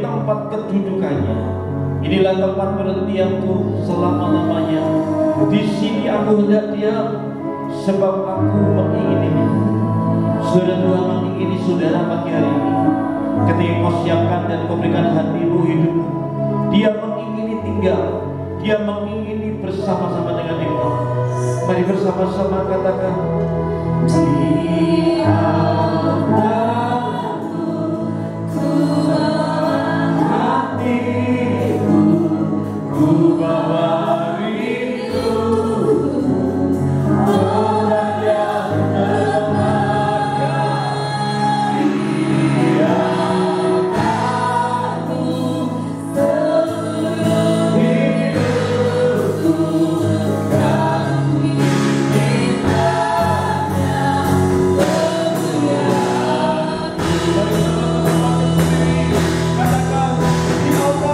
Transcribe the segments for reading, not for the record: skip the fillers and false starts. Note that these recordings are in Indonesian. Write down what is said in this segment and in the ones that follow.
tempat kedudukannya. Inilah tempat berhentianku selama-lamanya. Di sini aku hendak diam, sebab aku mengingininya. Saudara, Tuhan mengingini saudara pagi hari ini. Ketika kau siapkan dan kau berikan hatimu, hidupmu, Dia mengingini tinggal, Dia mengingini bersama-sama dengan engkau. Mari bersama-sama katakan, Dia ku bawa hatiku, ku bawa rindu, orang yang termakan. Dia aku seluruh hidupku, kami cintanya kemuliaan. Katakan, Dia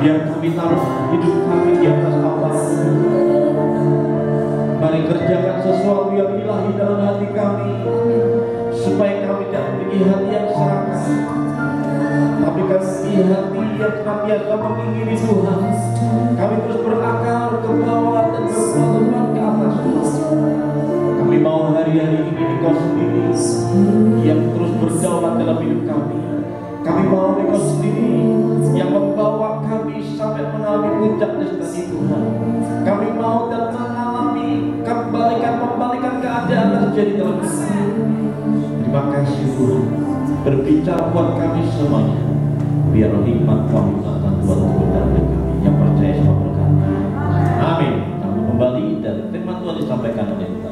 Biar kami taruh hidup kami di atas Allah. Mari kerjakan sesuatu yang ilahi dalam hati kami, supaya kami tidak memiliki hati yang serakah, tapi kami hati yang senantiasa mengingini Tuhan. Kami terus berakar ke bawah dan berpelungan ke atas. Kami mau hari-hari ini Engkau sendiri yang terus berdaulat dalam hidup kami. Kami mau Engkau sendiri yang membawa kami sampai mengalami puncak destiny Tuhan. Kami mau dan mengalami membalikan keadaan terjadi dalam hidup kami. Terima kasih Tuhan, berbicara buat kami semuanya. Biar hikmat kehormatan Tuhan turun dalam hidup kami yang percaya sama berkata. Amin. Kami kembali dan firman Tuhan disampaikan oleh kita.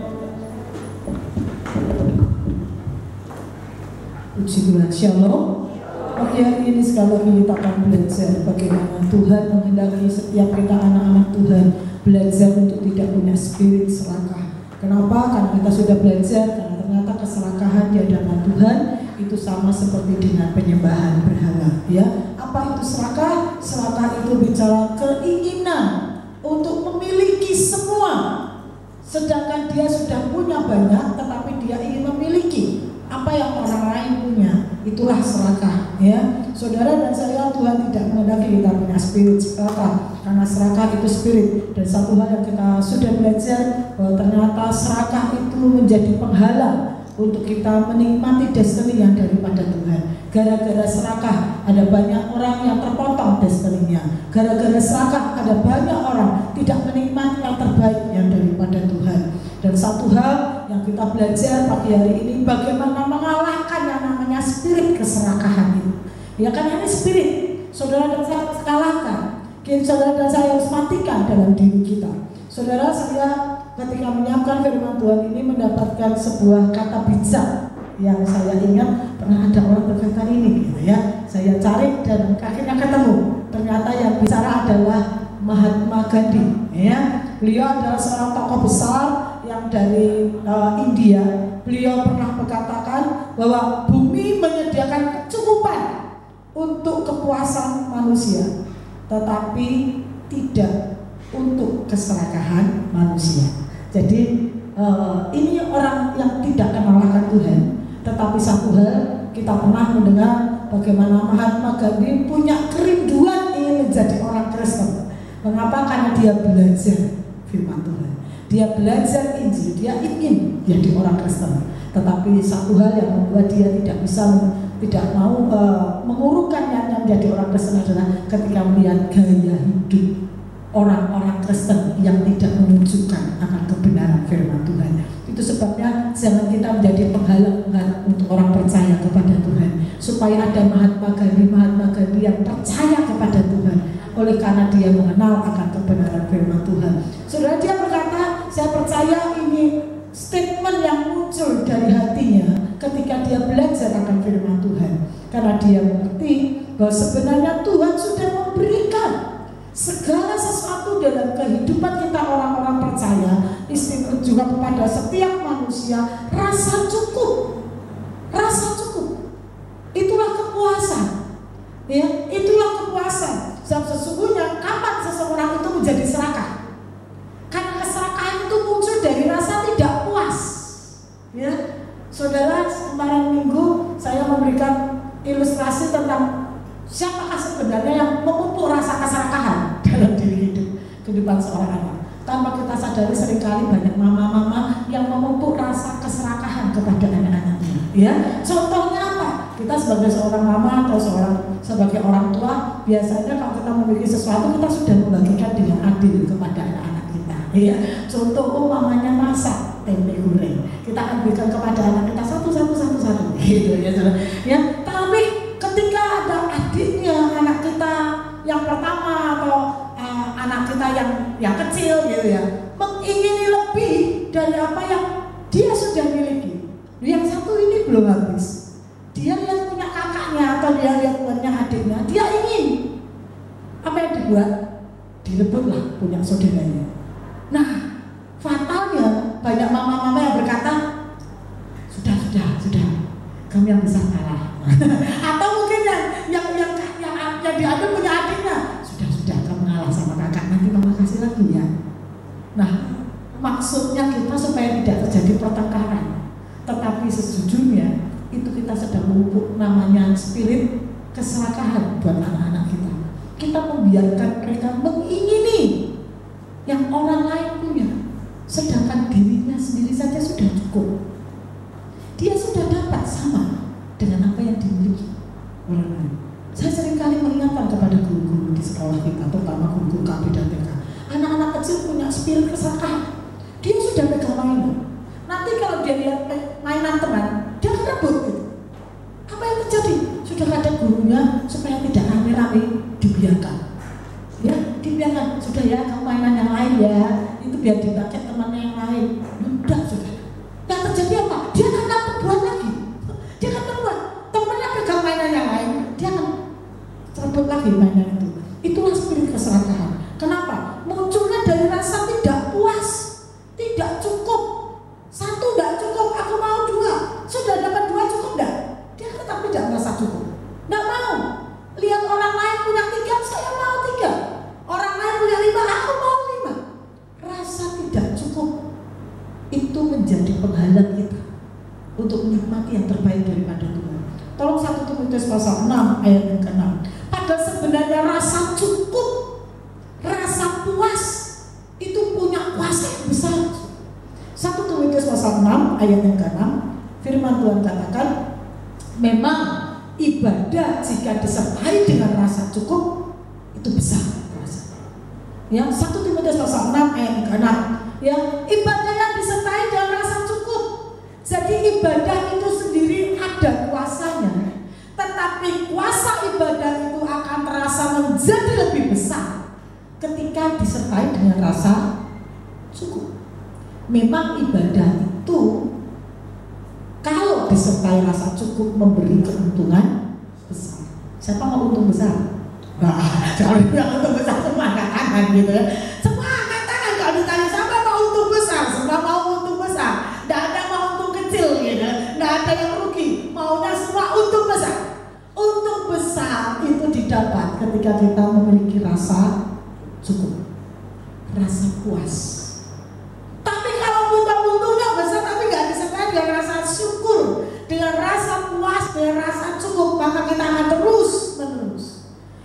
Puji Tuhan, Shalom. Pagi hari ini sekali lagi kita akan belajar bagaimana Tuhan menghendaki setiap kita anak-anak Tuhan belajar untuk tidak punya spirit serakah. Kenapa? Karena kita sudah belajar, karena ternyata keserakahan di hadapan Tuhan itu sama seperti dengan penyembahan berhala. Ya, apa itu serakah? Serakah itu bicara keinginan untuk memiliki semua, sedangkan dia sudah punya banyak, tetapi dia ingin memiliki apa yang orang lain punya. Itulah serakah, ya. Saudara dan saya, Tuhan tidak menghendaki kita punya spirit serakah, karena serakah itu spirit. Dan satu hal yang kita sudah belajar, bahwa ternyata serakah itu menjadi penghalang untuk kita menikmati destiny yang daripada Tuhan. Gara-gara serakah ada banyak orang yang terpotong destiny-nya. Gara-gara serakah ada banyak orang tidak menikmati yang terbaik yang daripada Tuhan. Dan satu hal yang kita belajar pagi hari ini, bagaimana mengalahkan yang namanya spirit keserakahan itu. Ya, karena ini spirit, saudara dan saya harus kalahkan. Saudara dan saya harus matikan dalam diri kita. Saudara, saya ketika menyiapkan firman Tuhan ini mendapatkan sebuah kata bijak yang saya ingat pernah ada orang berkata ini gitu ya. Saya cari dan akhirnya ketemu. Ternyata yang bicara adalah Mahatma Gandhi ya. Beliau adalah seorang tokoh besar yang dari India. Beliau pernah berkatakan bahwa bumi menyediakan kecukupan untuk kepuasan manusia, tetapi tidak untuk keserakahan manusia. Jadi ini orang yang tidak kenal akan Tuhan. Tetapi satu hal, kita pernah mendengar bagaimana Mahatma Gandhi punya kerinduan ingin menjadi orang Kristen. Mengapa? Karena dia belajar firman Tuhan, dia belajar Injil, dia ingin jadi orang Kristen. Tetapi satu hal yang membuat dia tidak mau mengurungkan niatnya menjadi orang Kristen adalah ketika melihat gaya hidup orang-orang Kristen yang tidak menunjukkan akan kebenaran firman Tuhan. Itu sebabnya jangan kita menjadi penghalang-penghalang untuk orang percaya kepada Tuhan, supaya ada Mahatma Gandhi yang percaya kepada Tuhan oleh karena dia mengenal akan kebenaran firman Tuhan. Saudara, dia berkata, saya percaya ini statement yang muncul dari hatinya ketika dia belajar akan firman Tuhan, karena dia mengerti bahwa sebenarnya Tuhan sudah memberikan segala sesuatu dalam kehidupan kita orang-orang percaya, istimewa juga kepada setiap manusia, rasa cukup. Itulah kepuasan. Ya, itulah kepuasan. Sebab sesungguhnya kapan seseorang itu menjadi serakah? Karena keserakahan itu muncul dari rasa tidak puas. Ya, saudara, kemarin minggu saya memberikan ilustrasi tentang siapakah sebenarnya yang memupuk rasa keserakahan dalam diri kehidupan seorang anak. Tanpa kita sadari seringkali banyak mama-mama yang memupuk rasa keserakahan kepada anak-anaknya. Ya, contohnya apa? Kita sebagai seorang mama atau sebagai orang tua, biasanya kalau kita memiliki sesuatu kita sudah membagikan dengan adil kepada anak-anak kita. Ya, contoh mamanya masak tempe goreng, kita akan berikan kepada anak kita satu, gitu ya, saudara. Ya, tapi ketika ada adiknya, anak kita yang pertama atau anak kita yang kecil gitu ya, mengingini lebih dari apa yang dia sudah miliki. Yang satu ini belum habis, dia lihat punya kakaknya atau dia lihat punya adiknya, dia ingin apa yang dibuat, direbutlah punya saudaranya. Nah, fatalnya banyak mama-mama yang berkata, sudah, kami yang bisa kalah. Atau mungkin yang diambil punya adiknya, sudah kamu ngalah sama kakak, nanti mama kasih lagi ya. Nah, maksudnya kita supaya tidak terjadi pertengkaran, tetapi sejujurnya itu kita sedang memupuk namanya spirit keserakahan buat anak-anak kita. Kita membiarkan mereka mengingini yang orang lain punya, sedangkan dirinya sendiri saja sudah cukup. Dia sudah dapat sama dengan apa yang dimiliki orang lain. Saya seringkali mengingatkan kepada guru-guru di sekolah kita, terutama guru-guru KB dan TK. Anak-anak kecil punya spirit keserakahan. Dia sudah pegang mainan. Nanti kalau dia lihat mainan teman, dia akan rebut gitu. Apa yang terjadi? Sudah ada gurunya supaya tidak rame-rame, dibiarkan. Ya, dibiarkan. Sudah ya, kamu mainan yang lain ya. Itu biar dipakai temannya yang lain. Mudah sudah. Yang terjadi apa? Dia akan berbuat lagi. Dia akan berbuat. Temannya pegang mainan yang lain, dia akan rebut lagi mainan itu. Itulah spirit keserakahan. Kenapa? Munculnya dari rasa tidak puas, tidak cukup. Satu tidak cukup, aku mau dua. Sudah dapat dua cukup enggak? Dia tetap tidak merasa cukup. Enggak mau. Lihat orang lain punya 3, saya mau 3. Orang lain punya 5, aku mau 5. Rasa tidak cukup itu menjadi penghalang kita untuk menikmati yang terbaik daripada Tuhan. Tolong 1 Timotius pasal 6 ayat yang ke-6. Padahal sebenarnya rasa cukup, rasa puas itu punya kuasa yang besar. 1 Timotius pasal 6 ayat yang ke-6, firman Tuhan katakan, memang ibadah jika disertai dengan rasa cukup itu besar kuasa. Ya, 1 Timotius pasal 6 ayat yang ke-6. Ya, ibadah yang disertai dengan rasa cukup. Jadi ibadah itu sendiri ada kuasanya, tetapi kuasa ibadah itu akan terasa menjadi lebih besar ketika disertai dengan rasa cukup. Memang ibadah itu kalau disertai rasa cukup memberi keuntungan besar. Siapa mau untung besar? Kalau bilang untung besar semua angkat tangan gitu ya. Semua angkat tangan kalau ditanya siapa mau untung besar, semua mau untung besar. Tidak ada mau untung kecil gitu. Tidak ada yang rugi. Maunya semua untung besar. Untung besar itu didapat ketika kita memiliki rasa cukup, rasa puas. Tapi kalau untungnya besar tapi nggak disertai dengan rasa syukur, dengan rasa puas, dengan rasa cukup, maka kita akan terus menerus.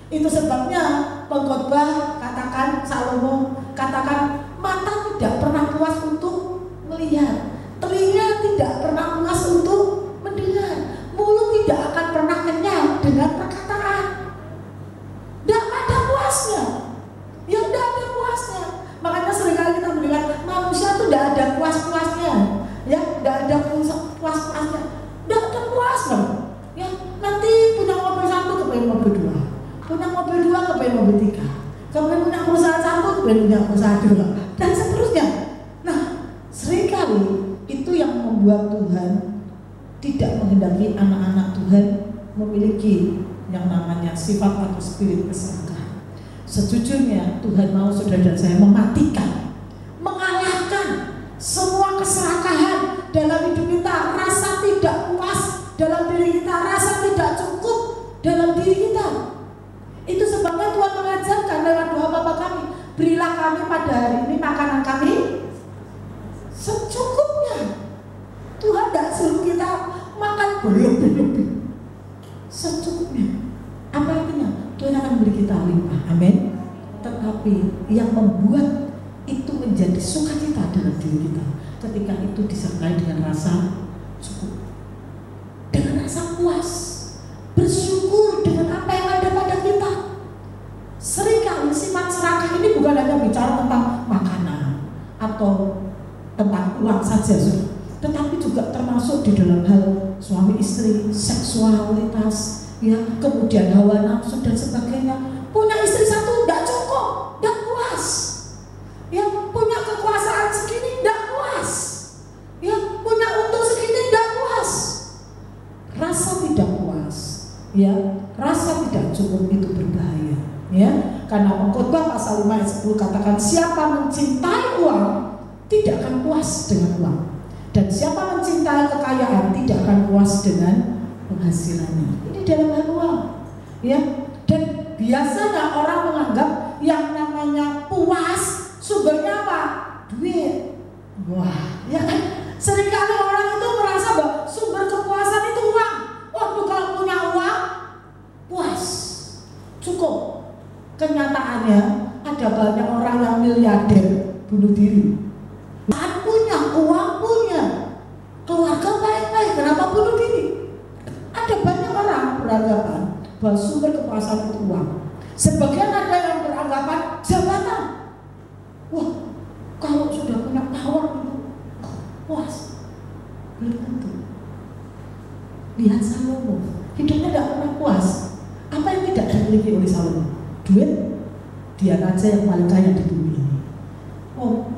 Itu sebabnya pengkhotbah katakan, Salomo katakan, mata tidak pernah puas untuk melihat, telinga tidak pernah puas untuk mendengar, mulut tidak akan pernah kenyang dengan perkataan. Tidak ada puasnya, ya tidak ada puasnya. Makanya seringkali kita mendengar manusia itu tidak ada puas-puasnya, ya tidak ada puas-puasnya, tidak ada puasnya. Ya nanti punya mobil satu kepengen mobil dua, punya mobil dua kepengen mobil tiga, kepengen punya perusahaan satu kepengen punya perusahaan dua, dan seterusnya. Nah seringkali itu yang membuat Tuhan tidak menghendaki anak-anak Tuhan memiliki yang namanya sifat atau spirit keserakahan. Sejujurnya Tuhan mau saudara dan saya mematikan, mengalahkan semua keserakahan dalam hidup kita, rasa tidak puas dalam diri kita, rasa tidak cukup dalam diri kita. Itu sebabnya Tuhan mengajarkan lewat doa Bapa kami, berilah kami pada hari ini makanan kami secukupnya. Tuhan tidak suruh kita makan berlebih-lebih, secukupnya. Apa artinya? Tuhan akan beri kita limpah, amin. Tetapi yang membuat itu menjadi sukacita dalam diri kita ketika itu disertai dengan rasa cukup, dengan rasa puas, bersyukur dengan apa yang ada pada kita. Seringkali sifat serakah ini bukan hanya bicara tentang makanan atau tentang uang saja, tetapi juga termasuk di dalam hal suami istri, seksualitas, ya, kemudian hawa nafsu dan sebagainya. Punya istri satu tidak cukup, tidak puas. Ya, punya kekuasaan segini tidak puas. Ya, punya untung segini tidak puas. Rasa tidak puas, ya, rasa tidak cukup itu berbahaya, ya. Karena Pengkhotbah pasal 5 ayat 10 katakan, siapa mencintai uang tidak akan puas dengan uang, dan siapa mencintai kekayaan tidak akan puas dengan penghasilannya. Ini dalam hal uang, ya. Dan biasanya orang menganggap yang namanya puas sumbernya apa? Duit. Wah, ya kan? Seringkali orang itu merasa bahwa sumber kepuasan itu uang. Waktu kalau punya uang puas, cukup. Kenyataannya ada banyak orang yang miliarder bunuh diri. Saat punya uang, punya keluarga baik-baik, kenapa bunuh diri? Ada banyak orang beranggapan bahwa sumber kepuasan itu uang. Sebagian ada yang beranggapan jabatan. Wah, kalau sudah punya power itu puas. Belum tentu. Lihat Salomo, hidupnya tidak pernah puas. Apa yang tidak dimiliki oleh Salomo? Duit, dia aja yang paling kaya di bumi ini. Oh,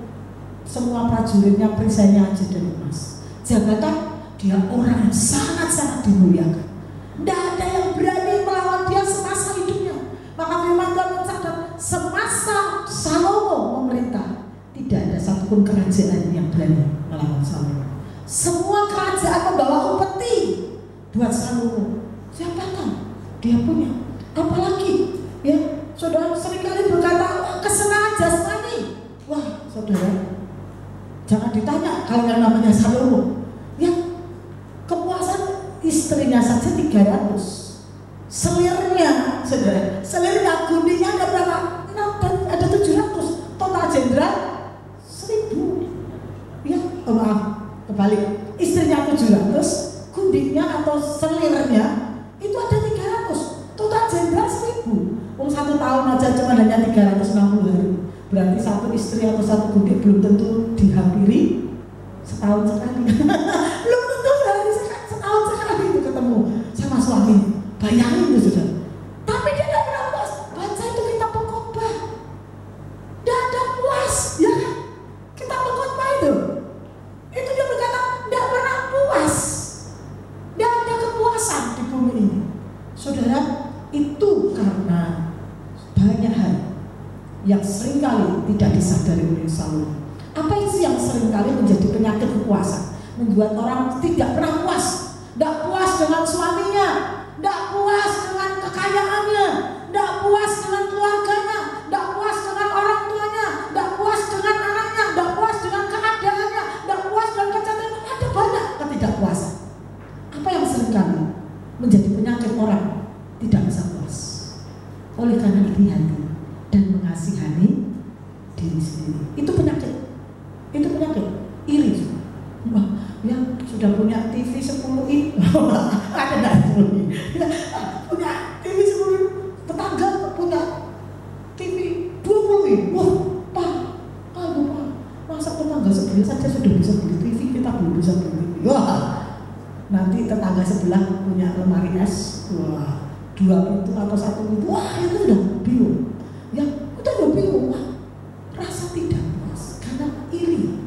semua prajuritnya perisainya aja dari emas. Jabatan, dia orang yang sangat-sangat dimuliakan. Tidak ada yang berani melawan dia semasa hidupnya. Maka firman Tuhan mencatat, semasa Salomo memerintah, tidak ada satupun kerajaan yang berani melawan Salomo. Semua kerajaan membawa upeti buat Salomo. Jabatan dia punya. Apalagi, ya, saudara seringkali berkata kesenangan jasmani. Wah, saudara, jangan ditanya kalau yang namanya Salomo. Ya, kepuasan istrinya saja 300. Selirnya, saudara, selirnya gundinya ada berapa? Ada 700. Total jenderal 1000. Ya, oh maaf, kebalik. Istrinya 700, gundinya atau selirnya itu ada 300. Total jenderal 1000. Satu tahun aja cuma hanya 360 hari. Berarti satu istri atau satu gundi belum tentu dihampiri setahun sekali. Belum tentu setahun sekali itu ketemu sama suami. Bayangin itu sudah. Tapi dia tidak pernah puas. Baca itu kitab Pengkhotbah. Tidak ada puas, ya kan? Kitab Pengkhotbah itu. yang seringkali tidak disadari oleh Saul. Apa itu yang seringkali menjadi penyakit kepuasan, membuat orang tidak pernah puas, tidak puas dengan suaminya, tidak puas dengan kekayaannya, tidak puas dengan keluarganya, tidak puas dengan orang tuanya, tidak puas dengan anaknya, tidak puas dengan keadaannya, tidak puas dengan kecantikan. Ada banyak ketidakpuasan. Apa yang seringkali menjadi penyakit orang tidak bisa puas? Oleh karena iri hati dan mengasihani diri sendiri. Itu penyakit. Itu penyakit. Iri. Wah, yang sudah punya TV 10 inch. Ada enggak 10 inch? Punya TV 10, tetangga punya TV 20 inch. Wah, Pak, masa tetangga sebelah saja sudah bisa beli TV, kita belum bisa beli TV. Wah, nanti tetangga sebelah punya lemari es. Wah, 2 pintu atau 1 pintu. Wah, itu sudah bingung. Ya, itu udah bingung. Wah, rasa tidak puas karena iri.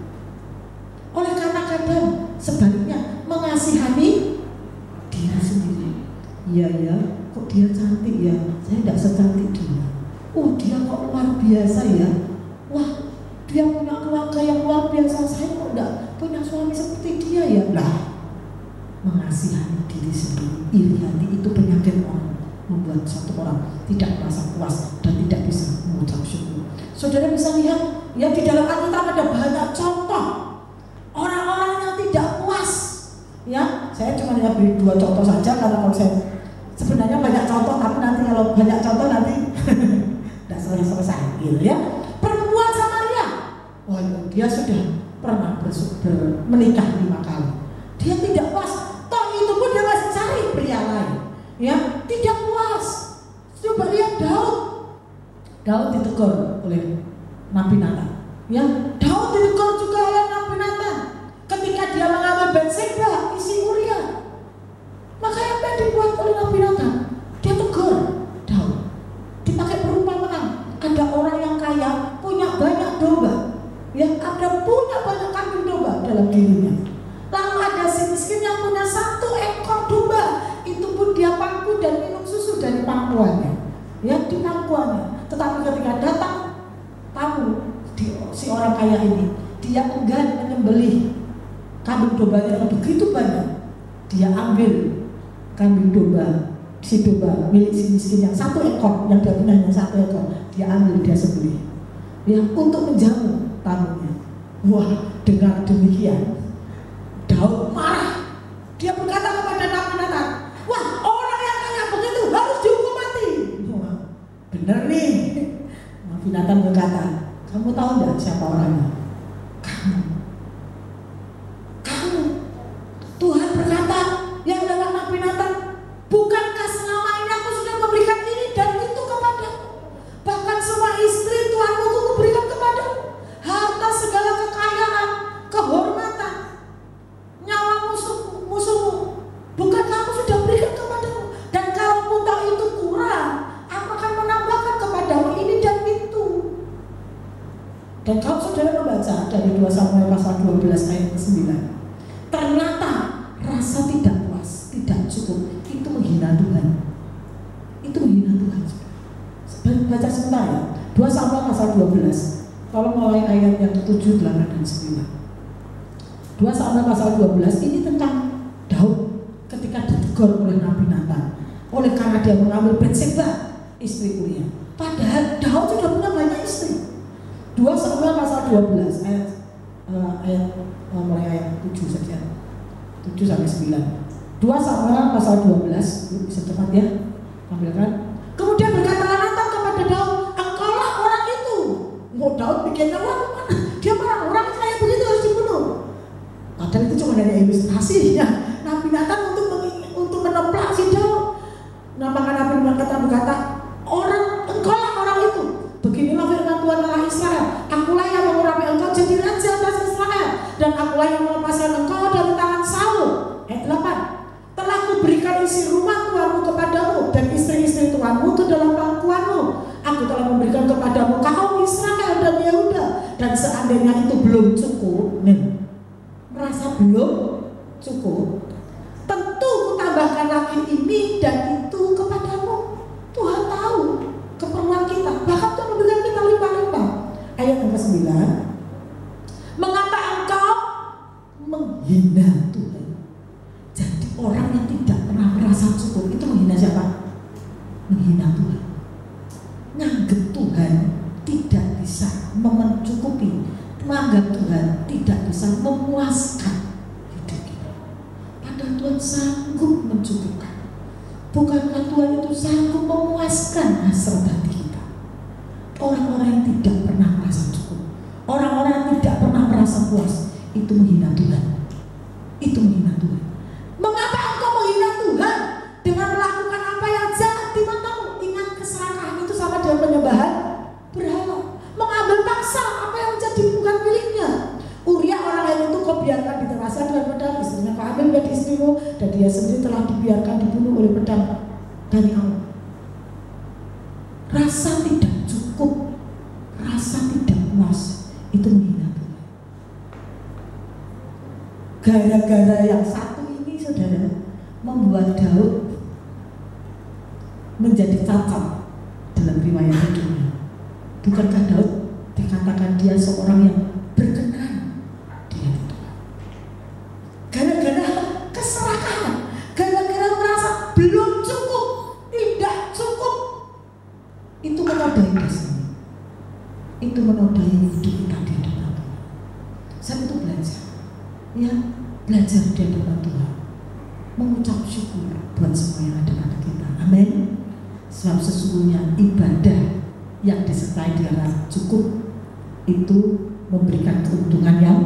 Oleh karena kadang sebaliknya mengasihani diri sendiri. Iya ya, kok dia cantik ya, saya tidak secantik dia. Oh, dia kok luar biasa ya. Wah, dia punya keluarga yang luar biasa, saya kok tidak punya suami seperti dia ya. Nah, mengasihani diri sendiri, iri hati itu penyakit orang, membuat satu orang tidak merasa puas dan tidak bisa mengucap syukur. Saudara bisa lihat ya, di dalam Alkitab ada banyak contoh orang-orang yang tidak puas. Ya, saya cuma beri 2 contoh saja karena kalau saya sebenarnya banyak contoh, tapi nanti kalau banyak contoh nanti tidak selesai gitu ya. Perempuan Samaria, wah, dia sudah pernah menikah 5 kali. Dia tidak puas, toh itu pun dia masih cari pria lain. Ya, tidak puas. Coba lihat Daud. Daud ditegur oleh Nabi Natan. Ya, Daud ditegur juga oleh Nabi Natan ketika dia mengambil Batseba, isi Uria. Maka apa yang dibuat oleh Nabi Natan? Dia tegur Daud. Dipakai perumpamaan. Ada orang yang kaya punya banyak domba. Ya, ada punya banyak kambing domba dalam dirinya. Lalu ada si miskin yang punya 1 ekor domba. Itu pun dia pangku dan minum susu dari pangkuannya. Ya, di pangkuannya. Tetapi ketika datang tamu si orang kaya ini, dia enggan menyembelih kambing dombanya yang begitu banyak. Dia ambil kambing domba, si domba milik si miskin yang 1 ekor, yang dia punya hanya 1 ekor, dia ambil, dia sembelih. Ya, untuk menjamu tamunya. Wah, dengar demikian, Daud marah. Dia berkata kepada Nabi Natan, wah, orang yang kayak begitu harus dihukum mati. Wah, benar nih. Nabi Natan berkata, kamu tahu enggak siapa orangnya? Kamu. Tuhan berkata yang lewat Nabi Natan, bukankah selama ini aku sudah memberikan ini dan itu kepadamu? Bahkan semua istri Tuhanmu aku berikan kepadamu, harta segala kekayaan, kehormatan, nyawa musuhmu. Bukankah aku sudah berikan kepadamu? Dan kalau pun tahu itu kurang, aku akan menambahkan kepadamu ini dan itu. Dan kalau saudara membaca dari 2 Samuel pasal 12 ayat ke-9, ternyata rasa tidak puas, tidak cukup, itu menghina Tuhan. Itu menghina Tuhan. Baca sebentar ya, 2 Samuel pasal 12. Kalau mulai ayat yang ke-7, 8, dan 9. 2 Samuel pasal 12 ini tentang Daud ketika ditegur oleh Nabi Natan oleh karena dia mengambil Batseba, istri Uria. Padahal Daud sudah punya banyak istri. 2 Samuel pasal 12 mulai ayat 7 saja, 7 sampai 9. 2 Samuel pasal 12, bisa cepat ya, ambilkan. Kemudian berkatalah Natan kepada Daud, engkaulah orang itu. Mau Daud bikinnya, wah, dia marah, orang kayak begitu harus dibunuh. Padahal itu cuma dari ilustrasi ya. Nabi Natan untuk menemplak si Daud. Nah, maka Nabi Natan berkata, engkaulah orang itu. Beginilah firman Tuhan Allah Israel, akulah yang mengurapi engkau jadi raja atas Israel, dan akulah yang melepaskan engkau dari tangan Saul. Ayat 8, telah kuberikan isi rumah Tuhanmu kepadamu dan istri-istri Tuhanmu ke dalam pangkuanmu. Aku telah memberikan kepadamu kaum Israel dan Yehuda. Dan seandainya itu belum cukup, merasa belum cukup, tentu kutambahkan lagi ini dan itu kepadamu. Tuhan tahu keperluan kita, bahkan Tuhan memberikan kita limpah-limpah. 9, mengapa engkau menghina Tuhan? Jadi orang yang tidak pernah merasa cukup itu menghina siapa? Menghina Tuhan. Nganggap Tuhan tidak bisa mencukupi, menganggap Tuhan tidak bisa memuaskan hidup kita. Padahal Tuhan sanggup mencukupkan. Bukankah Tuhan itu sanggup memuaskan hasrat hati kita? Orang-orang yang tidak pernah merasa cukup, orang-orang yang tidak pernah merasa puas, itu menghina Tuhan. Itu menghina Tuhan. Mengapa engkau menghina Tuhan dengan melakukan apa yang jahat di matamu? Ingat, keserakahan itu sama dengan penyembahan berhala. Mengambil paksa apa yang menjadi bukan miliknya. Uria orang lain itu kau biarkan ditewaskan dengan pedang, istrinya kau ambil menjadi istrimu, dan dia sendiri telah dibiarkan dibunuh oleh pedang dari Allah. Rasa tidak cukup, rasa tidak puas, itu menghina Tuhan. Gara-gara yang satu ini, saudara, membuat Daud menjadi cacat dalam riwayat hidupnya. Bukankah Daud dikatakan dia seorang yang berkenan di hati Tuhan? Gara-gara keserakahan, gara-gara merasa belum cukup, tidak cukup, itu menodai dasarnya, itu menodai hidup kita di hadapan Tuhan. Saya itu belajar, ya, belajar di hadapan Tuhan, mengucap syukur buat semua yang ada pada kita. Amin. Sebab sesungguhnya ibadah yang disertai dengan cukup itu memberikan keuntungan yang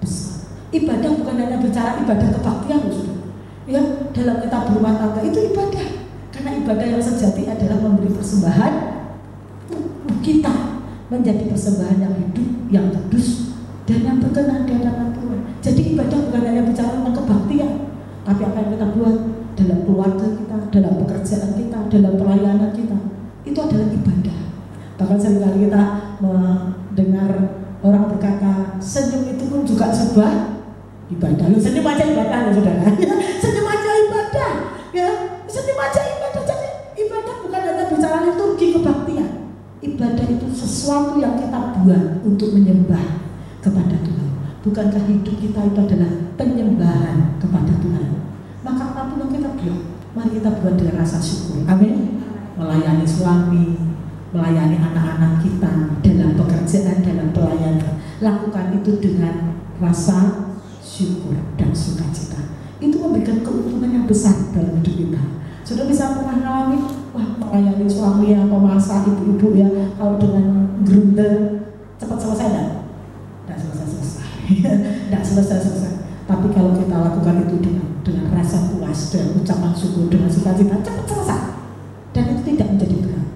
besar. Ibadah bukan hanya bicara ibadah kebaktian, saudara. Ya, dalam kita berumah tangga itu ibadah. Karena ibadah yang sejati adalah memberi persembahan kita menjadi persembahan yang hidup, yang kudus, dan yang berkenan di hadapan Tuhan. Jadi ibadah bukan hanya bicara tentang kebaktian, tapi apa yang kita buat dalam keluarga kita, dalam pekerjaan kita, dalam pelayanan kita, itu adalah ibadah. Bahkan seringkali kita mendengar orang berkata, senyum itu pun juga sebuah ibadah. Loh, senyum aja ibadah, ya saudara. Senyum aja ibadah, ya. Senyum aja ibadah. Jadi ibadah bukan hanya bicara liturgi kebaktian. Ibadah itu sesuatu yang kita buat untuk menyembah kepada Tuhan. Bukankah hidup kita itu adalah penyembahan kepada Tuhan? Maka apapun yang kita buat, mari kita buat dengan rasa syukur. Amin. Melayani suami, melayani anak-anak kita, dalam pekerjaan, dalam pelayanan, lakukan itu dengan rasa syukur dan sukacita. Itu memberikan keuntungan yang besar dalam hidup kita. Sudah bisa pernah mengalami, wah, melayani suami atau masa ibu-ibu ya, kalau dengan gerundel cepat selesai enggak? Enggak selesai. Enggak selesai. Tapi kalau kita lakukan itu dengan rasa puas dan ucapan syukur dengan sukacita, cepat selesai. Dan itu tidak menjadi berat.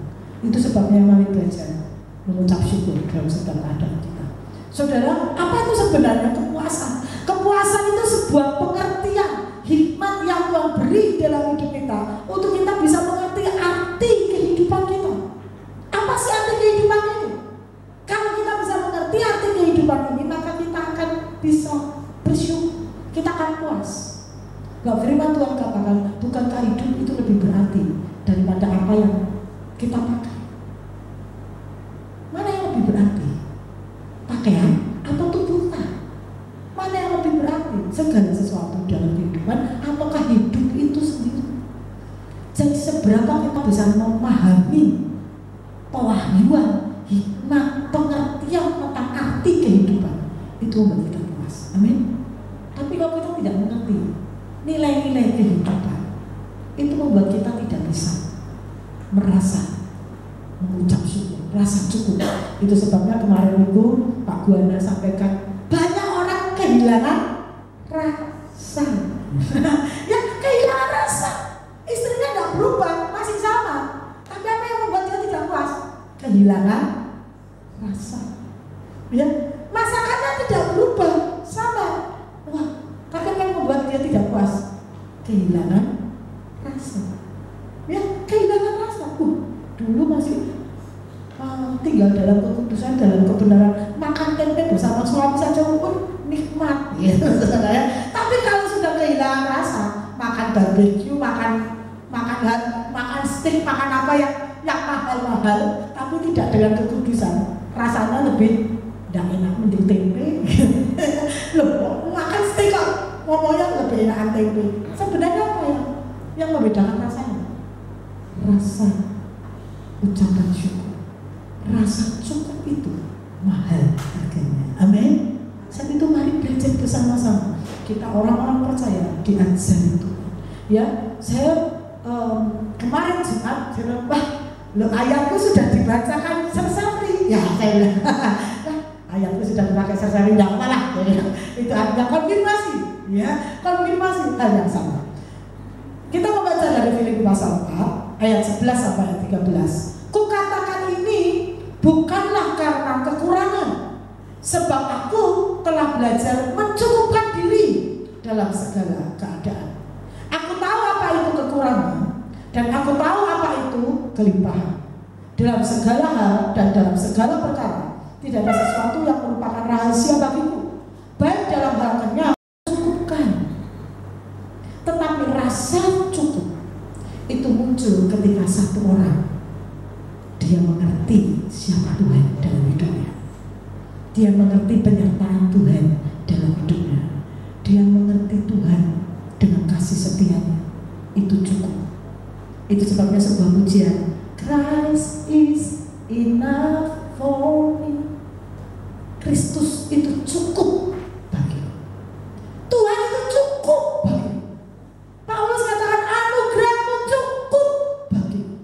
Itu sebabnya mari belajar mengucap syukur dalam setiap keadaan kita. Saudara, apa itu sebenarnya kepuasan? Kepuasan itu sebuah pengertian hikmat yang Tuhan beri dalam hidup kita untuk kita bisa mengerti arti kehidupan kita. Apa sih arti kehidupan itu? Kalau kita bisa mengerti arti kehidupan ini, maka kita akan bisa bersyukur, kita akan puas. Gak firman Tuhan katakan, bukankah hidup itu lebih berarti daripada apa yang kita pakai? Mana yang lebih berarti? Pakaian atau tubuh kita? Mana yang lebih berarti? Segala sesuatu dalam kehidupan ataukah hidup itu sendiri? Jadi seberapa kita bisa memahami pewahyuan, hikmat, pengertian tentang arti kehidupan, itu membuat kita puas. Amin. Tapi kalau kita tidak mengerti nilai-nilai kehidupan, itu membuat kita tidak bisa merasa mengucap syukur, rasa cukup. Itu sebabnya kemarin minggu Pak Guana sampaikan, banyak orang kehilangan rasa. Ya, kehilangan rasa. Istrinya tidak berubah, masih sama. Tapi apa yang membuat dia tidak puas? Kehilangan rasa. Ya, masakannya tidak berubah, sama. Wah, tapi apa yang membuat dia tidak puas? Kehilangan rasa. Ya, kehilangan rasa. Dulu masih tinggal dalam kekudusan, dalam kebenaran, makan tempe bersama suami saja pun nikmat, gitu, ya. Tapi kalau sudah kehilangan rasa, makan barbecue, makan steak, makan apa yang mahal-mahal, tapi tidak dengan kekudusan, rasanya lebih nggak enak mending tempe. Loh, makan steak kok ngomongnya lebih enakan tempe. Sebenarnya apa ya yang membedakan rasanya? Rasa ucapan syukur, rasa cukup itu mahal harganya. Amin. Saat itu mari belajar bersama-sama. Kita orang-orang percaya diajar itu. Ya, saya kemarin Jumat, saya bilang, wah, lo ayatku sudah dibacakan sersari. Ya, saya bilang, ayatku sudah dipakai sersari, enggak apa lah. Itu artinya konfirmasi, ya, konfirmasi hal yang sama. Kita membaca dari Filipi pasal 4 ayat 11 sampai ayat 13. Kukatakan ini bukanlah karena kekurangan, sebab aku telah belajar mencukupkan diri dalam segala keadaan. Aku tahu apa itu kekurangan dan aku tahu apa itu kelimpahan. Dalam segala hal dan dalam segala perkara tidak ada sesuatu yang merupakan rahasia bagiku, baik dalam hal kenyang cukupkan. Tetapi rasa cukup itu muncul ketika satu orang dia mengerti siapa Tuhan dalam hidupnya. Dia mengerti penyertaan Tuhan dalam hidupnya. Dia mengerti Tuhan dengan kasih setianya. Itu cukup. Itu sebabnya sebuah pujian, Christ is enough for me. Kristus itu cukup bagiku. Tuhan itu cukup bagiku. Paulus katakan anugerahmu cukup bagiku.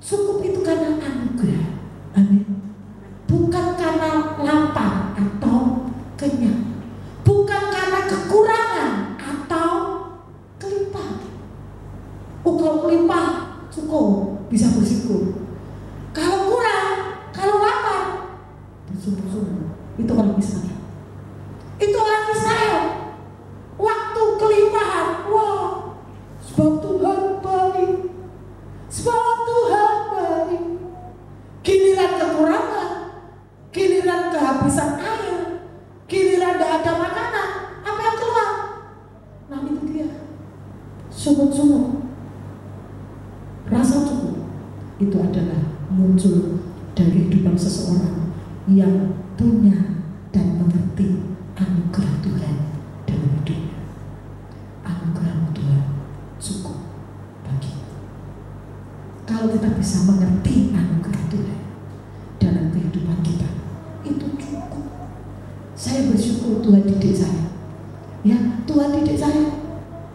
Cukup itu karena anugerah. Amin. Bukan karena lapar atau kenyang. Bukan karena kekurangan atau kelimpahan. Kalau kelimpah cukup, bisa bersyukur. Kalau kurang, kalau lapar, bersyukur. Itu orang Israel. Itu orang Israel. Waktu kelimpahan, wah, sebab Tuhan baik. Sebab Tuhan baik. Giliran kekurangan, giliran kehabisan air, giliran tidak ada makanan, apa yang keluar? Nah itu dia, sungguh-sungguh. Rasa cukup itu adalah muncul dari kehidupan seseorang yang punya dan mengerti anugerah Tuhan dalam hidupnya. Anugerah Tuhan cukup bagi. Kalau kita bisa mengerti anugerah Tuhan dalam kehidupan kita, itu cukup. Saya bersyukur Tuhan didik saya. Ya, Tuhan didik saya.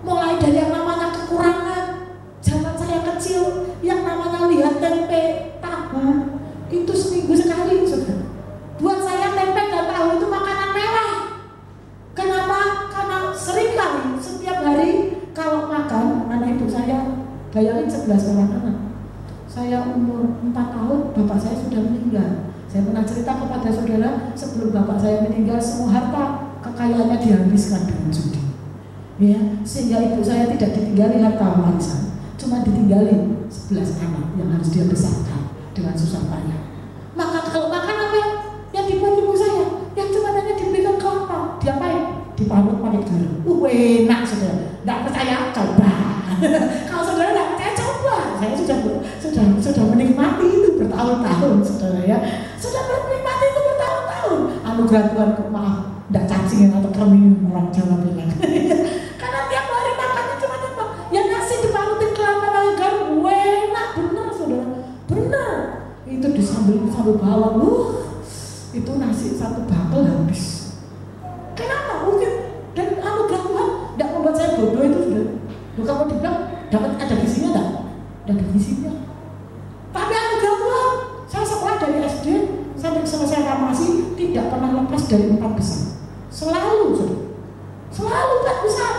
Mulai dari yang namanya kekurangan. Zaman saya kecil, yang namanya lihat tempe, tahu, itu seminggu sekali, saudara. Buat saya tempe dan tahu itu makanan mewah. Kenapa? Karena sering kali setiap hari kalau makan, anak ibu saya bayangin 11 orang anak. Saya umur 4 tahun, bapak saya sudah meninggal. Saya pernah cerita kepada saudara, sebelum bapak saya meninggal, semua harta kekayaannya dihabiskan dengan judi. Ya, sehingga ibu saya tidak ditinggali harta warisan. Cuma ditinggalin 11 anak yang harus dia besarkan dengan susah payah. Maka kalau makan apa yang dibuat ibu saya, yang cuma hanya diberikan kelapa, diapain? Diparut pakai garam. Enak saudara. Tidak percaya? Coba. Kalau saudara tidak percaya, coba. Saya sudah menikmati itu bertahun-tahun, saudara ya. Sudah menikmati itu bertahun-tahun. Anugerah Tuhan, maaf, tidak cacing atau kermin orang Jawa bilang. Karena tiap hari makannya cuma ya nasi diparutin kelapa pakai garam, enak bener saudara, bener. Itu disambel bawang, itu nasi satu bakal habis. Kenapa? Mungkin dan anugerah Tuhan tidak membuat saya bodoh itu sudah. Kalau dibilang dapat ada gizinya enggak? Ada gizinya. Tapi anugerah Tuhan, saya sekolah dari SD sampai selesai farmasi tidak pernah lepas dari 4 besar. Selalu, selalu 4 besar.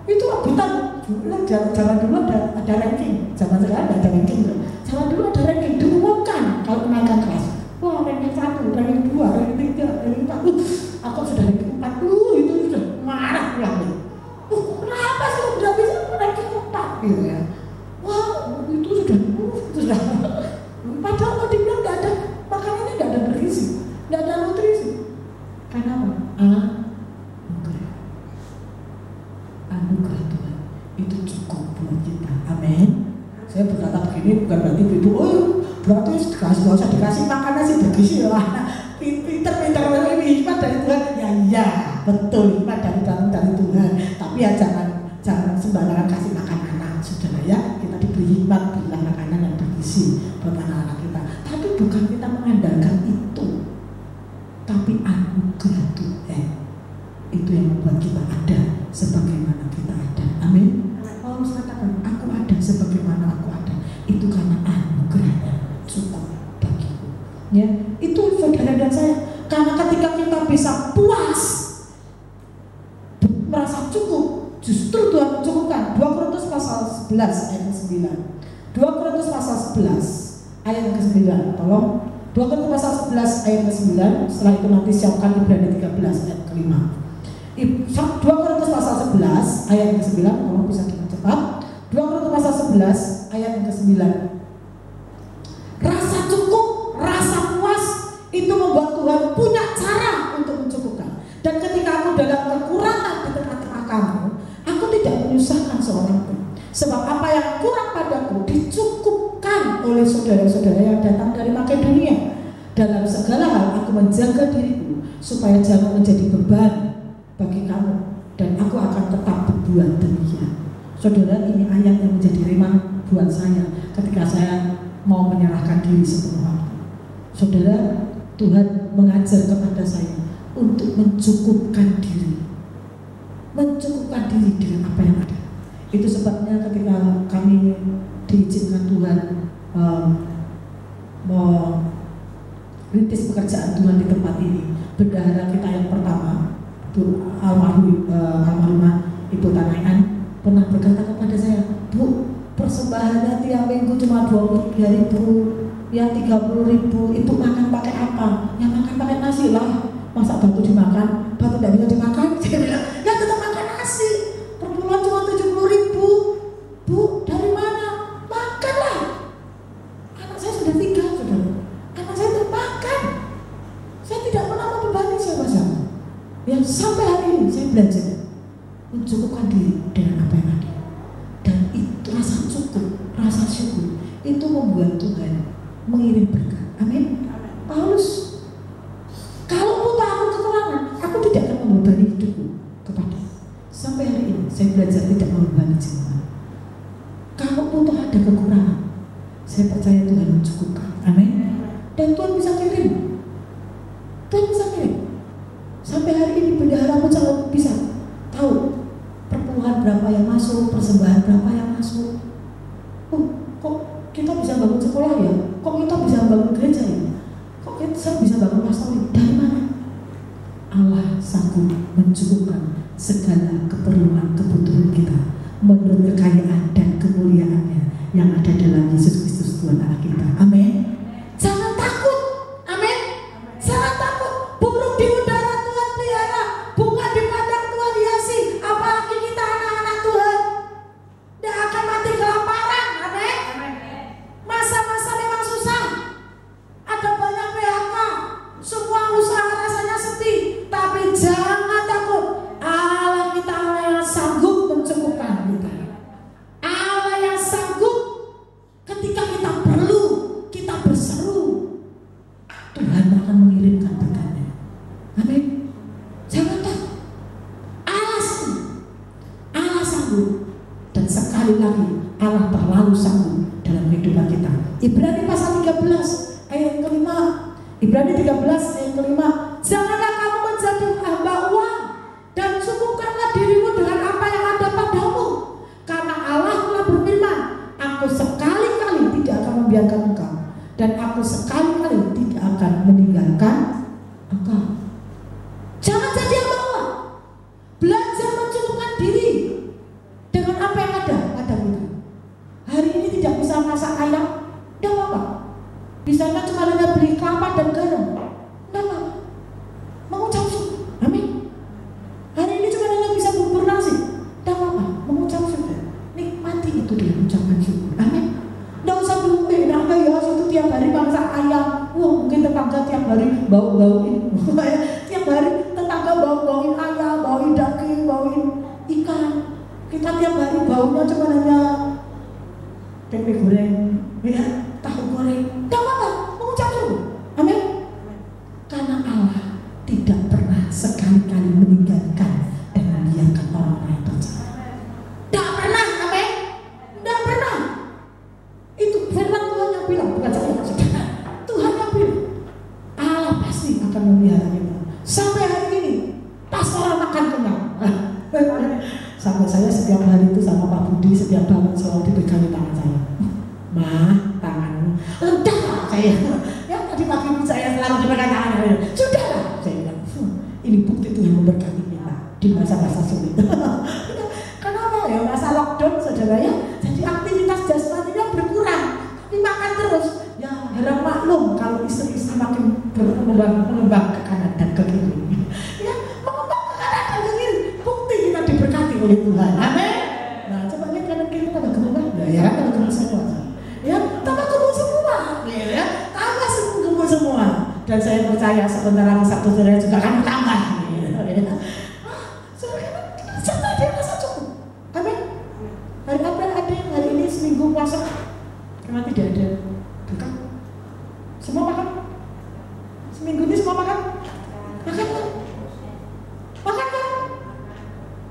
Itu rebutan. Zaman dulu ada ranking, zaman sekarang ada ranking. Zaman dulu ada ranking, diumumkan kalau kenaikan kelas. Wah, ranking 1, ranking 2, ranking 3, ranking 4. Aku sudah ranking 4. Itu sudah marah lagi. Kenapa sih udah bisa ranking 4 gitu ya? Wah, itu sudah. Padahal kalau dibilang nggak ada makanannya, nggak ada bergizi, nggak ada nutrisi. Karena apa? Anugerah Tuhan itu cukup buat kita. Amin. Saya berkata begini bukan berarti ibu, berarti nggak usah dikasih makan nasi bergizi lah. pinter-pinter hikmat dari Tuhan. Ya iya, betul, hikmat dari Tuhan. Tapi ya jangan sembarangan kasih makan anak, saudara ya. Kita diberi hikmat, berilah makanan yang bergizi buat anak-anak kita. Tapi bukan kita mengandalkan itu, tapi anugerah Tuhan itu yang membuat kita ada sebagaimana kita ada. Amin. Paulus katakan, aku ada sebagaimana aku ada. Itu karena anugerahnya cukup bagiku. Ya, itu saudara dan saya. Karena ketika kita bisa puas, merasa cukup, justru Tuhan mencukupkan. 2 Korintus pasal 11 ayat 9. 2 Korintus pasal 11 ayat ke-9. Tolong. 2 Korintus pasal 11 ayat ke-9. Setelah itu nanti siapkan Ibrani 13 ayat ke-5. 2 Korintus pasal 11 ayat ke-9. Tolong bisa kita cepat. 2 Korintus pasal 11 ayat ke-9. Rasa cukup, rasa puas itu membuat Tuhan punya cara untuk mencukupkan. Dan ketika aku dalam kekurangan di tengah-tengah kamu, aku tidak menyusahkan seorang pun. Sebab apa yang kurang padaku dicukupkan oleh saudara-saudara yang datang dari Makedonia. Dalam segala hal aku menjaga diriku supaya jangan menjadi beban bagi kamu, dan aku akan tetap berbuat demikian. Saudara, ini ayat yang menjadi rema buat saya ketika saya mau menyerahkan diri sepenuh waktu. Saudara, Tuhan mengajar kepada saya untuk mencukupkan diri dengan apa yang ada. Itu sebabnya ketika kami diizinkan Tuhan merintis pekerjaan Tuhan di tempat ini, bendahara kita yang pertama, almarhumah Ibu Tanaian, pernah berkata kepada saya, Bu, persembahannya tiap minggu cuma 23.000, yang 30.000, Ibu makan pakai apa? Ya makan pakai nasi lah. Masa batu dimakan, batu tidak bisa dimakan? Saya bilang, ya tetap makan nasi. Per bulan cuma 70.000. Bu, dari mana? Makanlah. Anak saya sudah 3, saudara. Anak saya sudah makan. Saya tidak pernah membebani siapa-siapa. Ya sampai hari ini saya belajar mencukupkan diri dengan apa yang ada. Dan itu rasa cukup, rasa syukur itu membuat Tuhan mengirim berkat. Amin. Paulus, kalau putar aku kekurangan, aku tidak akan membebani hidupku kepada. Sampai hari ini saya belajar tidak membebani jiwa. Kalau butuh ada kekurangan, saya percaya Tuhan mencukupkan. Amin. Dan Tuhan bisa kirim. Tuhan bisa kirim. Sampai hari ini bendahara pun selalu bisa tahu perpuluhan berapa yang masuk, persembahan berapa yang masuk. Kok kita bisa bangun sekolah ya? Kok kita bisa bangun gereja ya? Kok kita bisa bangun pastoral? Dari mana? Allah sanggup mencukupkan segala keperluan kebutuhan kita menurut kekayaan dan kemuliaannya yang ada dalam Yesus Kristus Tuhan Allah kita. Amin. Jangan takut. Amin. Jangan takut. Burung di udara Tuhan pelihara, bunga di padang Tuhan hiasi. Apalagi kita anak-anak Tuhan, tidak akan mati kelaparan. Amin. Masa-masa memang susah, ada banyak PHK, semua usaha rasanya sepi. Tapi jangan takut. Allah kita Allah yang sanggup mencukupkan kita. Allah yang sanggup ketika kita perlu, kita berseru, Tuhan akan mengirimkan berkatnya. Amin. Jangan takut. Allah sanggup. Dan sekali lagi Allah terlalu sanggup dalam kehidupan kita. Ibrani pasal 13 ayat ke-5. Ibrani 13 ayat ke-5. Janganlah kamu menjadi hamba uang, dan cukupkanlah dirimu dengan apa yang ada padamu. Karena Allah telah berfirman, aku sekali-kali tidak akan membiarkan engkau, dan aku sekali-kali tidak akan meninggalkan engkau. Jangan jadi hamba uang. Belajar mencukupkan diri dengan apa yang ada pada kita. Hari ini tidak bisa masak ayam, tidak apa-apa. Bisanya cuma hanya beli kelapa dan garam, tidak apa-apa. Mengucap syukur. Amin. Hari ini cuma hanya bisa bubur nasi, tidak apa-apa. Mengucap syukur. Nikmati itu dengan ucapan syukur. Amin. Tidak usah bingung, kenapa ya itu tiap hari masak ayam. Wah, mungkin tetangga tiap hari bau-bauin. Tiap hari tetangga bau-bauin ayam, bauin daging, bauin ikan. Kita tiap hari baunya cuma hanya tempe goreng, ya, tahu goreng. Tidak apa-apa, mengucap syukur. Amin. Karena saya setiap hari itu sama Pak Budi, setiap bangun selalu dipegangi tangan saya. Mah, tanganmu udah lah saya. Ya tadi pagi saya selalu dipegang tangan saya. Sudah lah, saya bilang. Ini bukti Tuhan memberkati kita di masa-masa sulit. Kenapa ya masa lockdown saudara ya? Jadi aktivitas jasmaninya berkurang, tapi makan terus. Ya harap maklum kalau istri-istri makin mengembang ke kanan dan ke kiri. Ya mengembang ke kanan dan ke kiri, bukti kita diberkati oleh Tuhan. Amin. Nah coba lihat kanan kiri pada gemuk ya kan, kalau gemuk semua. Ya tambah gemuk semua, ya tambah gemuk semua. Dan saya percaya sebentar lagi satu saudara juga akan bertambah. Serta dia rasa cukup. Amin. Hari apa ada yang hari ini seminggu puasa? Karena tidak ada bukan. Semua makan. Seminggu ini semua makan. Makan kan? Makan kan?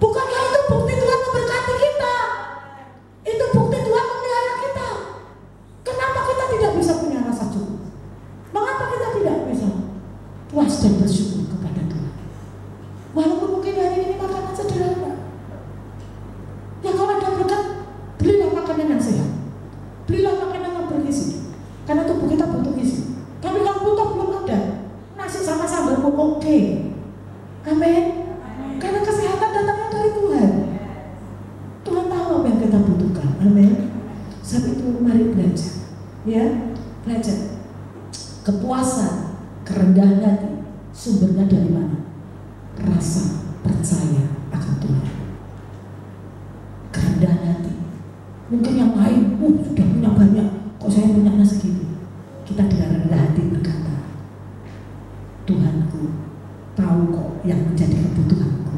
Bukankah itu bukti Tuhan memberkati kita? Itu bukti Tuhan memelihara kita. Kenapa kita tidak bisa punya rasa cukup? Mengapa kita tidak bisa puas dan bersyukur kepada Tuhan? Walaupun mungkin hari ini makanan sederhana. Ya kalau ada berkat, belilah makanan yang sehat. Belilah makanan yang bergizi. Karena tubuh kita butuh gizi. Tapi kalau butuh belum ada, nasi sama sambal pun oke. Amin. Karena kesehatan datangnya dari Tuhan. Tuhan tahu apa yang kita butuhkan. Amin. Sebab itu mari belajar. Ya, belajar. Kepuasan, kerendahan hati, sumbernya dari mana? Rasa percaya akan Tuhan. Kerendahan hati. Mungkin yang lain, sudah punya banyak, kok saya punyanya segini. Kita dengan rendah hati berkata, Tuhanku tahu kok yang menjadi kebutuhanku.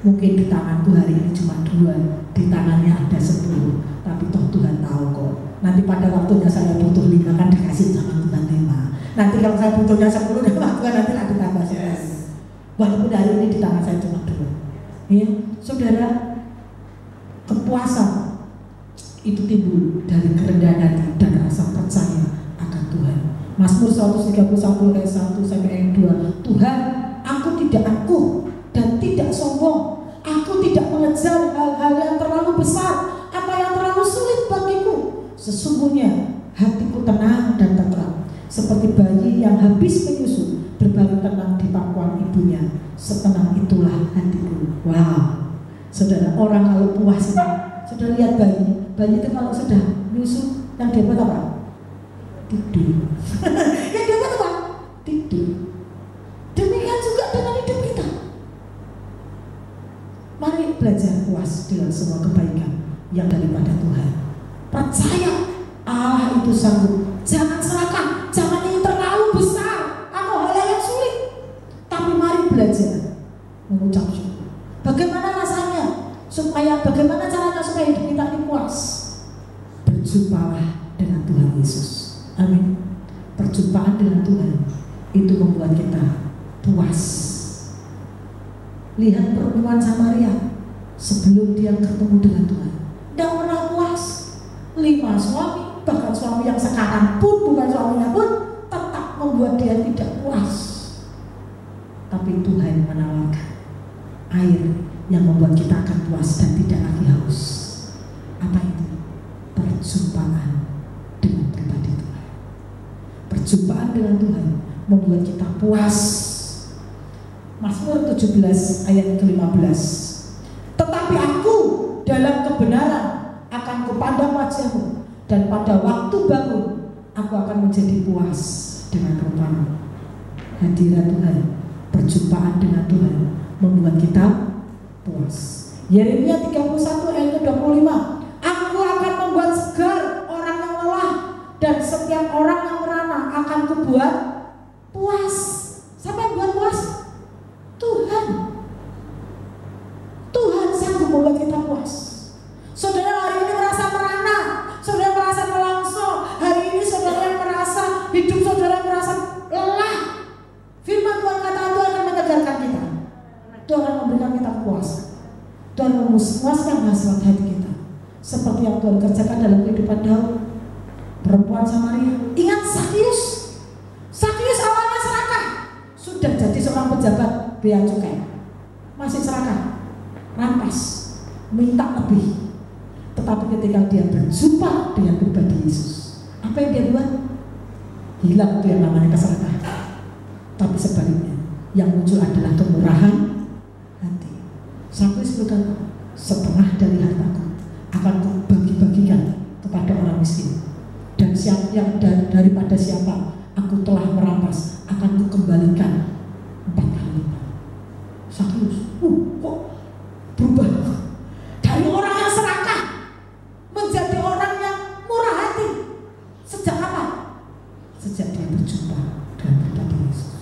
Mungkin di tanganku hari ini cuma 2, di tangannya ada 10, tapi toh Tuhan tahu kok. Nanti pada waktunya saya butuh 5 kan dikasih sama Tuhan 5. Nanti kalau saya butuhnya 10 dan Tuhan nanti ada tambah 10. Walaupun hari ini di tangan saya cuma 2. Ya, saudara, kepuasan itu timbul dari kerendahan hati dan rasa percaya akan Tuhan. Mazmur 131 ayat 1 sampai ayat 2. Tuhan, aku tidak angkuh dan tidak sombong. Aku tidak mengejar hal-hal yang terlalu besar, apa yang terlalu sulit bagiku. Sesungguhnya hatiku tenang dan tentram, seperti bayi yang habis menyusu berbaring tenang di pangkuan ibunya. Setenang itulah hatiku. Wow, saudara, orang kalau puas ini, saudara lihat bayi itu kalau sudah nyusu, yang dia buat apa? Tidur. Yang dia buat apa? Tidur. Demikian juga dengan hidup kita. Mari belajar puas dengan semua kebaikan yang daripada Tuhan. Percaya Allah itu sanggup. Jangan serakah, jangan ingin terlalu besar atau hal yang sulit. Tapi mari belajar mengucap syukur. Bagaimana rasanya? Bagaimana caranya supaya hidup kita ini puas? Berjumpalah dengan Tuhan Yesus. Amin. Perjumpaan dengan Tuhan itu membuat kita puas. Lihat perempuan Samaria sebelum dia ketemu dengan Tuhan, tidak pernah puas. 5 suami, bahkan suami yang sekarang pun bukan suaminya pun tetap membuat dia tidak puas. Tapi Tuhan menawarkan air yang membuat kita akan puas dan tidak lagi haus. Apa itu? Perjumpaan dengan pribadi Tuhan. Perjumpaan dengan Tuhan membuat kita puas. Mazmur 17 ayat ke-15. Tetapi aku dalam kebenaran akan kupandang wajahmu, dan pada waktu bangun aku akan menjadi puas dengan rupamu. Hadirat Tuhan, perjumpaan dengan Tuhan membuat kita puas. Yeremia 31 ayat ke-25. Aku akan membuat segar orang yang lelah, dan setiap orang yang merana akan kubuat puas. Siapa yang buat puas? Tuhan. Tuhan sanggup membuat kita puas. Saudara hari ini merasa merana, saudara merasa melongso, hari ini saudara merasa hidup saudara merasa lelah. Firman Tuhan kata Tuhan akan menyegarkan kita. Tuhan akan memberikan kita kepuasan. Tuhan memuaskan hasrat hati kita, seperti yang Tuhan kerjakan dalam kehidupan Daud, perempuan Samaria. Ingat Sakius. Sakius awalnya serakah, sudah jadi seorang pejabat bea cukai, masih serakah, rampas. minta lebih. Tetapi ketika dia berjumpa dengan pribadi Yesus, apa yang dia buat? Hilang itu yang namanya keserakahan. Tapi sebaliknya, yang muncul adalah kemurahan hati. Sampai sebutkan, setengah dari hartaku akan kubagi-bagikan kepada orang miskin, dan siapa yang daripada siapa aku telah merampas akan kukembalikan 4 kali lipat. Sakius, kok berubah dari orang yang serakah menjadi orang yang murah hati? Sejak apa? Sejak dia berjumpa dengan pribadi Yesus.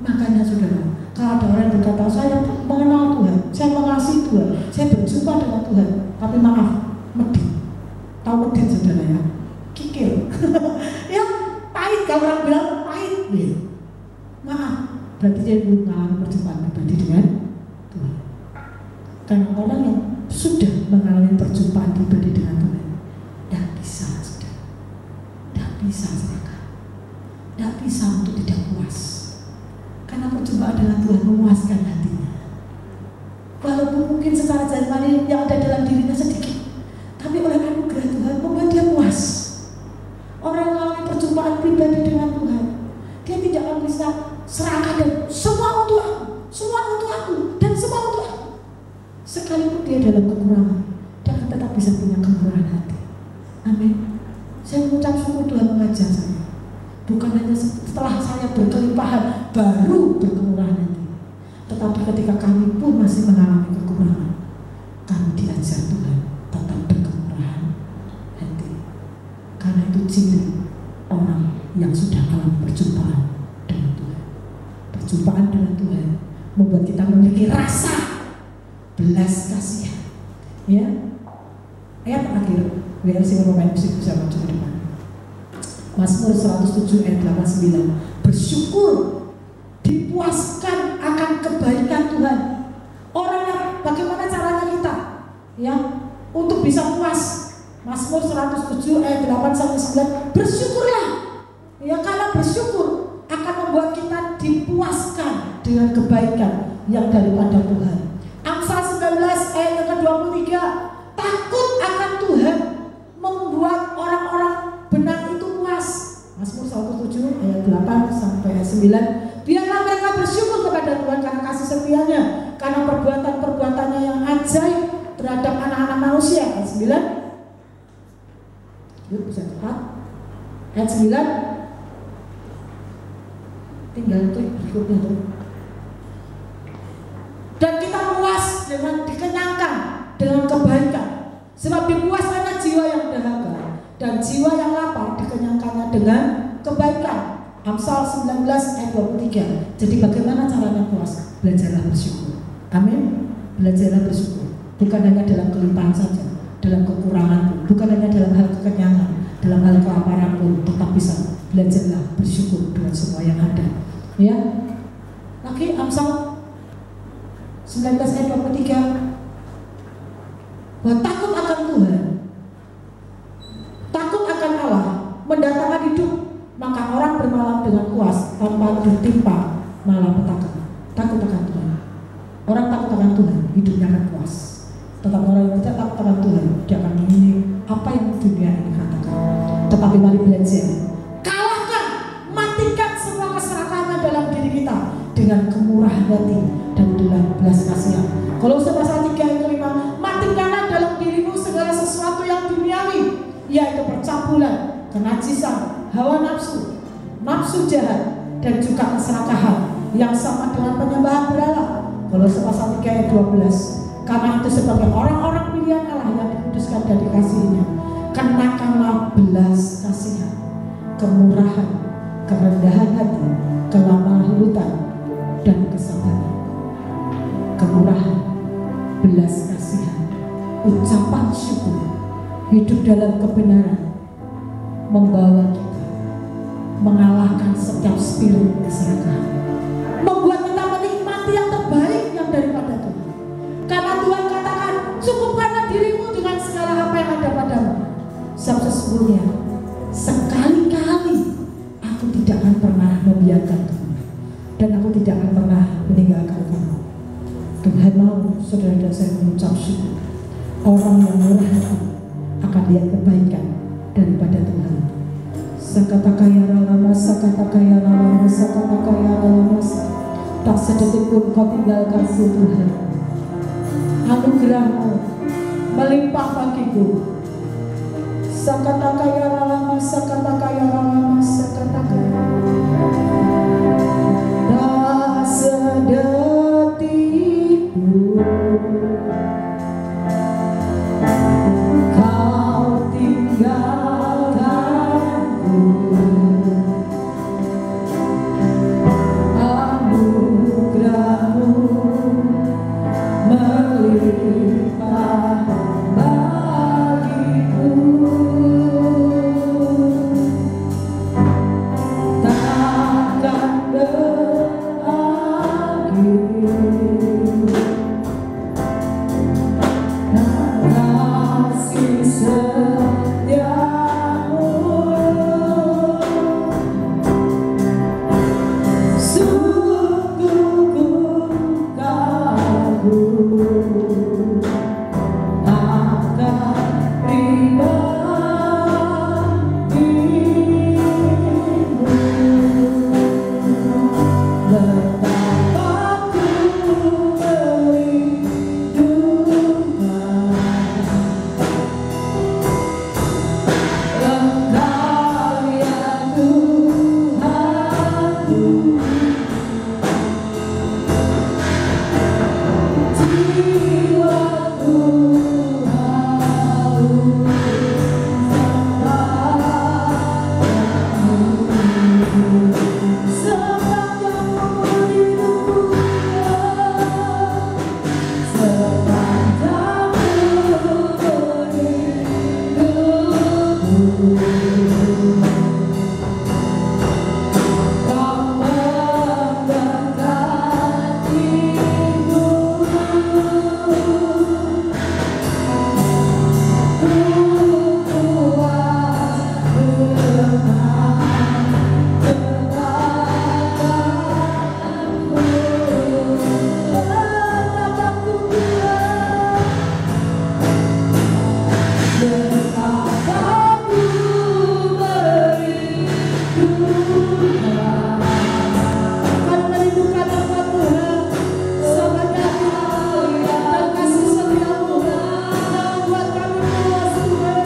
Makanya saudara, kalau ada orang yang berkata, saya mengenal Tuhan, saya mengasihi Tuhan, saya berjumpa dengan Tuhan, tapi maaf, medit. Tahu medit saudara ya? Kikir. Ya pahit, kalau orang bilang pahit. Ya. Maaf, berarti dia belum mengalami perjumpaan pribadi dengan Tuhan. Karena orang yang sudah mengalami perjumpaan pribadi dengan Tuhan, tidak bisa saudara, tidak bisa serakah, tidak bisa untuk tidak puas. Karena perjumpaan dengan Tuhan memuaskan hatinya. Walaupun mungkin secara jasmani yang ada dalam dirinya sedikit, tapi oleh anugerah Tuhan membuat dia puas. Orang yang mengalami perjumpaan pribadi dengan Tuhan, dia tidak akan bisa serakah dan semua untuk aku, semua untuk aku, dan semua untuk aku. Sekalipun dia dalam kekurangan, dia akan tetap bisa punya kemurahan hati. Amin. Saya mengucap syukur Tuhan mengajar saya. Bukan hanya setelah saya berkelimpahan baru berkemurahan hati, tetapi ketika kami pun masih mengalami kekurangan, kami diajar Tuhan tetap berkemurahan hati. Karena itu ciri orang yang sudah alami perjumpaan dengan Tuhan. Perjumpaan dengan Tuhan membuat kita memiliki rasa belas kasihan. Ya, ayat terakhir, WLC Romain musik bisa maju ke depan. Mazmur 107 ayat 89. Bersyukur, dipuaskan akan kebaikan Tuhan. Orang yang bagaimana caranya kita ya untuk bisa puas? Mazmur 107 ayat 8-9. Bersyukurlah. Ya, karena bersyukur akan membuat kita dipuaskan dengan kebaikan yang daripada Tuhan. Amsal 19 ayat yang ke-23. Takut akan Tuhan membuat orang-orang benar itu puas. Mazmur 107 ayat 8-9. Biarlah mereka bersyukur kepada Tuhan karena kasih setianya, karena perbuatan-perbuatannya yang ajaib terhadap anak-anak manusia. Ayat 9. Yuk bisa cepat. Ayat 9. Tinggal tuh berikutnya tuh. Dan kita puas dengan dikenyangkan dengan kebaikan. Sebab dipuaskannya jiwa yang dahaga dan jiwa yang lapar dikenyangkannya dengan kebaikan. Amsal 19 ayat 23. Jadi bagaimana caranya puas? Belajarlah bersyukur. Amin. Belajarlah bersyukur. Bukan hanya dalam kelimpahan saja, dalam kekurangan pun, bukan hanya dalam hal kekenyangan, dalam hal kelaparan pun, tetap bisa belajarlah bersyukur dengan semua yang ada. Ya. Lagi Amsal 19 ayat 23. Bahwa takut akan Tuhan, takut akan Allah mendatangkan hidup, maka orang bermalam dengan puas tanpa tertimpa malapetaka. Takut akan Tuhan. Orang takut akan Tuhan, hidupnya akan puas. Tetapi orang yang tidak takut akan Tuhan, dia akan memilih apa yang dunia ini katakan. Tetapi mari belajar, kalahkan, matikan semua keserakahan dalam diri kita dengan kemurahan hati dan dengan belas kasihan. Kolose pasal 3 ayat 5. Matikanlah dalam dirimu segala sesuatu yang duniawi, yaitu percabulan, kenajisan, hawa nafsu, nafsu jahat, dan juga keserakahan yang sama dengan penyembahan berhala. Kolose pasal 3 ayat 12. Karena itu sebagai orang-orang pilihan Allah yang dikuduskan dan dikasihinya, kenakanlah belas kasihan, kemurahan, kerendahan hati, kelemah lembut, dan kesabaran. Kemurahan, belas kasihan, ucapan syukur, hidup dalam kebenaran, membawa kita mengalahkan setiap spirit keserakahan, membuat kita menikmati yang terbaik yang daripada Tuhan. Karena Tuhan katakan, cukupkanlah dirimu dengan segala apa yang ada padamu. Sebab sesungguhnya sekali-kali aku tidak akan pernah membiarkan kamu, dan aku tidak akan pernah meninggalkan kamu. Tuhan mau saudara dan saya mengucap syukur orang yang murah hati akan lihat kebaikan daripada Tuhan. Sakatakaya lama, sakatakaya lama, sakatakaya lama. Tak sedetik pun kau tinggalkan Tuhan. Anugerah-Mu melimpah bagiku. Sakatakaya lama, sakatakaya lama, sakatakaya. Tak sedetik pun kau tinggalkanku. Anugerah-Mu melimpah bagiku. Takkan kasih setiamu sungguh ku kagum akan pribadimu. Betapa ku merindukan Engkau ya Tuhanku. Jiwaku haus sepanjang hidupku, sepanjang hidupku. Kau mendekatiku, ku kuat dengan kekataanmu. Betapa ku merindukan. Akan merindukan apa Tuhan? Sebenarnya dan kasih setiamu yang buat kami puas Tuhan.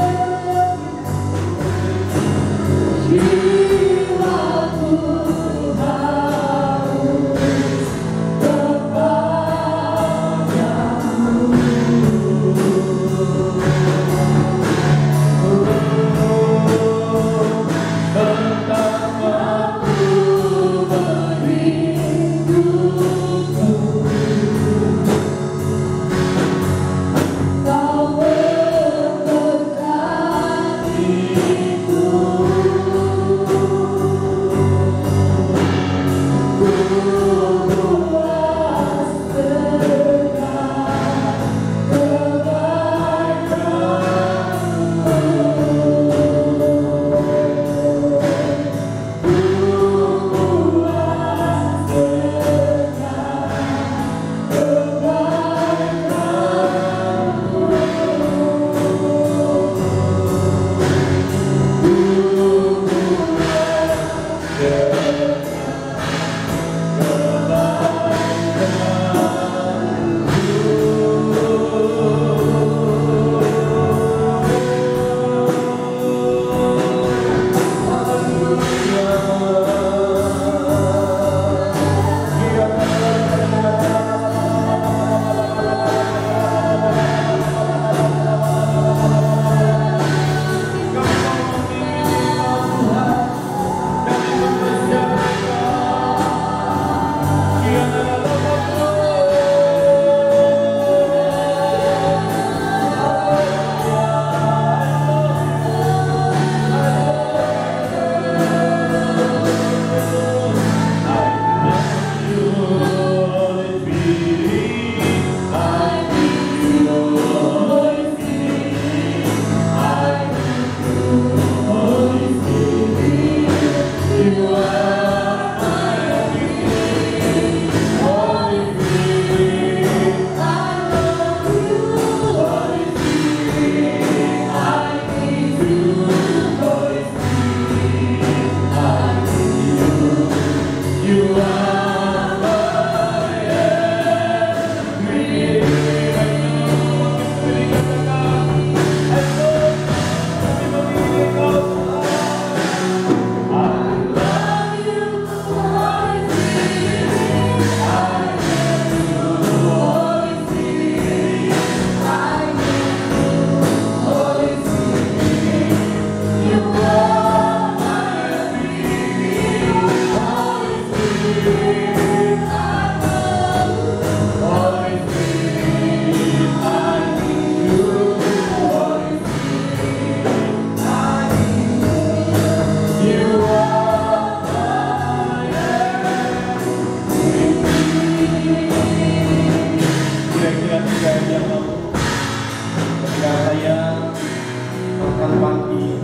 makan pagi,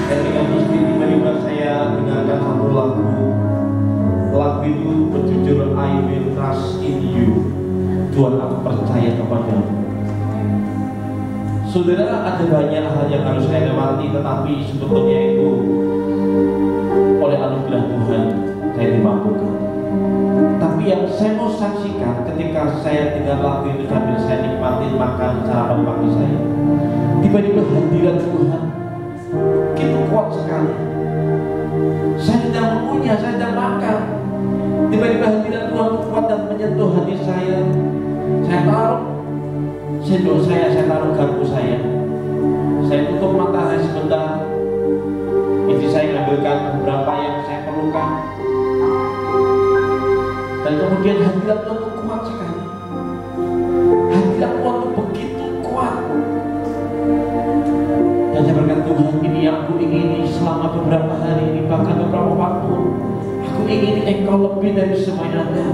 dan dengan istri tiba-tiba saya dengarkan satu lagu. Lagu itu berjudul I Will Trust in You. Tuhan, aku percaya kepadamu. Saudara, ada banyak hal yang harus saya lewati, tetapi sebetulnya itu oleh anugerah Tuhan saya dimampukan. Tapi yang saya mau saksikan ketika saya dengar lagu itu sambil saya nikmatin makan sarapan pagi saya, tiba-tiba hadirat Tuhan begitu kuat sekali. Saya sedang mengunyah, saya sedang makan, tiba-tiba hadirat Tuhan kuat dan menyentuh hati saya. Saya taruh sendok saya taruh garpu saya tutup mata saya sebentar. Istri saya mengambilkan beberapa yang saya perlukan, dan kemudian hadirat Tuhan itu kuat sekali. Hadirat Tuhan itu begitu kuat, dan saya berkata, Tuhan, ini yang aku ingini selama beberapa hari ini, bahkan beberapa waktu. Aku ingin Engkau lebih dari semua yang ada.